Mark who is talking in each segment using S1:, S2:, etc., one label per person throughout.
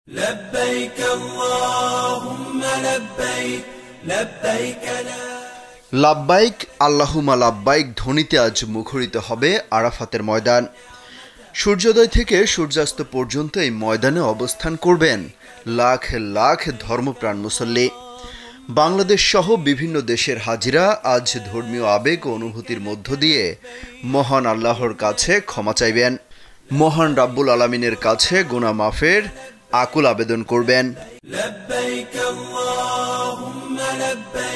S1: لبيك اللهم لبيك لبيك لا
S2: লাব্বাইক আল্লাহুম্মা লাব্বাইক ধ্বনিতে আজ মুখরিত হবে আরাফাতের ময়দান। সূর্যোদয় থেকে সূর্যাস্ত পর্যন্ত এই ময়দানে অবস্থান করবেন লাখ লাখ ধর্মপ্রাণ মুসল্লি। বাংলাদেশ সহ বিভিন্ন দেশের হাজিরা আজ ধর্মীয় আবেগ ও অনুভূতির মধ্য দিয়ে মহান আল্লাহর কাছে ক্ষমা চাইবেন, মহান রাব্বুল আলামিনের কাছে গুনাহ মাফের আকুল আবেদন করবেন।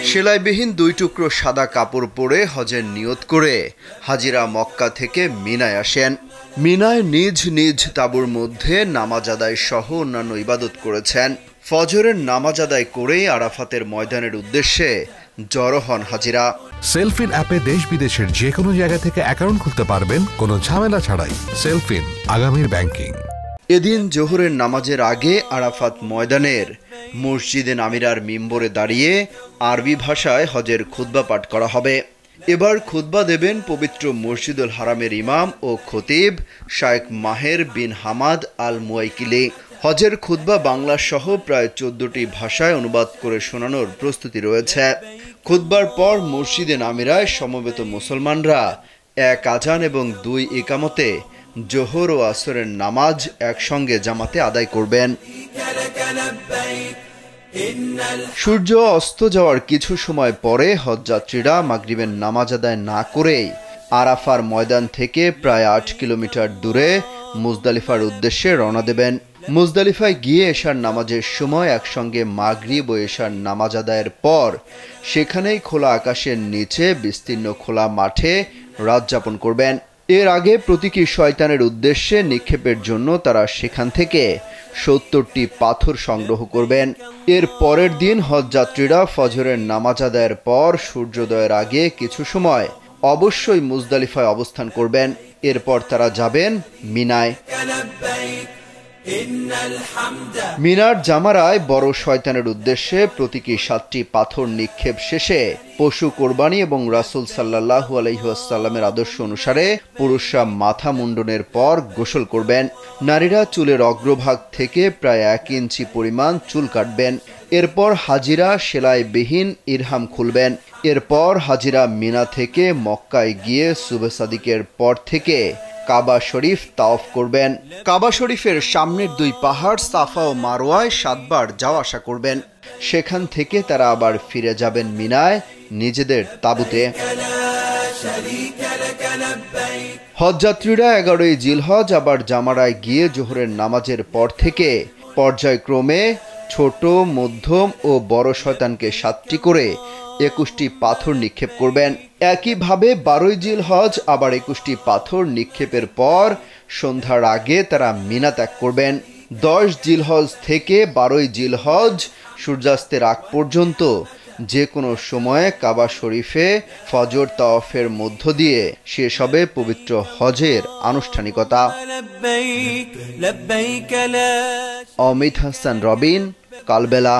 S2: সেলাইবিহীন 2 টুকরো সাদা কাপড় পরে হজের নিয়ত করে হাজিরা মক্কা থেকে মিনায় আসেন। মিনায় নিজ নিজ তাঁবুর মধ্যে নামাজ আদায় সহ অন্যান্য ইবাদত করেছেন। ফজরের নামাজ আদায় করেই আরাফাতের ময়দানের উদ্দেশ্যে জড়ো হন হাজিরা।
S3: সেলফিন অ্যাপে দেশ বিদেশের যে কোনো জায়গা থেকে অ্যাকাউন্ট খুলতে পারবেন কোনো ঝামেলা ছাড়াই। সেলফিন, আগামীর ব্যাংকিং।
S2: এদিন জোহরের নামাজের আগে আরাফাত ময়দানের মসজিদে নামিরার মিম্বরে দাঁড়িয়ে আরবি ভাষায় হজের খুতবা পাঠ করা হবে। এবার খুতবা দেবেন পবিত্র মসজিদুল হারামের ইমাম ও খতিব শায়েখ মাহের বিন হামাদ আল মুয়াইকিলি। হজের খুতবা বাংলা সহ প্রায় 14টি ভাষায় অনুবাদ করে শোনানোর প্রস্তুতি রয়েছে। খুতবার পর মসজিদে নামিরায় সমবেত মুসলমানরা 1 আজান এবং 2 ইকামতে জোহর ও আসরের নামাজ একসঙ্গে জামাতে আদায় করবেন। সূর্য অস্ত যাওয়ার কিছু সময় পরে হজযাত্রীরা মাগরিবের নামাজ আদায় না করেই আরাফার ময়দান থেকে প্রায় 8 কিলোমিটার দূরে মুজদালিফার উদ্দেশ্যে রওনা দেবেন। মুজদালিফায় গিয়ে এশার নামাজের সময় একসঙ্গে মাগরিব ও এশার নামাজ আদায়ের পর সেখানেই খোলা আকাশের নিচে বিস্তীর্ণ খোলা মাঠে রাত যাপন করবেন। এর আগে প্রতীকী শয়তানের উদ্দেশ্যে নিক্ষেপের জন্য তারা সেখান থেকে 70টি পাথর সংগ্রহ করবেন। এর পরের দিন হজযাত্রীরা ফজরের নামাজ আদায়ের পর সূর্যোদয়ের আগে কিছু সময় অবশ্যই মুজদালিফায় অবস্থান করবেন। এরপর তারা যাবেন মিনায়। মিনার জামারায় বড় শয়তানের উদ্দেশ্যে প্রতীকী 7টি পাথর নিক্ষেপ শেষে পশু কোরবানি এবং রাসূল সাল্লাল্লাহু আলাইহি ওয়াসাল্লামের আদর্শ অনুসারে পুরুষরা মাথা মুন্ডনের পর গোসল করবেন। নারীরা চুলের অগ্রভাগ থেকে প্রায় 1 ইঞ্চি পরিমাণ চুল কাটবেন। এরপর হাজিরা সেলাইবিহীন ইরহাম খুলবেন। এরপর হাজিরা মিনা থেকে মক্কায় গিয়ে সুবহে সাদিকের পর থেকে কাবা শরীফ তাওয়াফ করবেন। কাবা শরীফের সামনের 2 পাহাড় সাফা ও মারওয়ায় 7 বার যাওয়া আসা করবেন। সেখান থেকে তারা আবার ফিরে যাবেন মিনায় নিজেদের তাঁবুতে। হজযাত্রীরা 11ই জিলহজ আবার জামারায় গিয়ে জোহরের নামাজের পর থেকে পর্যায়ক্রমে ছোট, মধ্যম ও বড় শয়তানকে 7টি করে 21টি পাথর নিক্ষেপ করবেন। একইভাবে 12ই জিলহজ আবার 21টি পাথর নিক্ষেপের পর সন্ধ্যার আগে তারা মিনা ত্যাগ করবেন। 10 জিলহজ থেকে 12ই জিলহজ সূর্যাস্তের আগ পর্যন্ত যে কোনো সময়ে কাবা শরীফে ফজর তাওয়াফের মধ্য দিয়ে শেষ হবে পবিত্র হজের আনুষ্ঠানিকতা। অমিত হাসান রবিন, কালবেলা।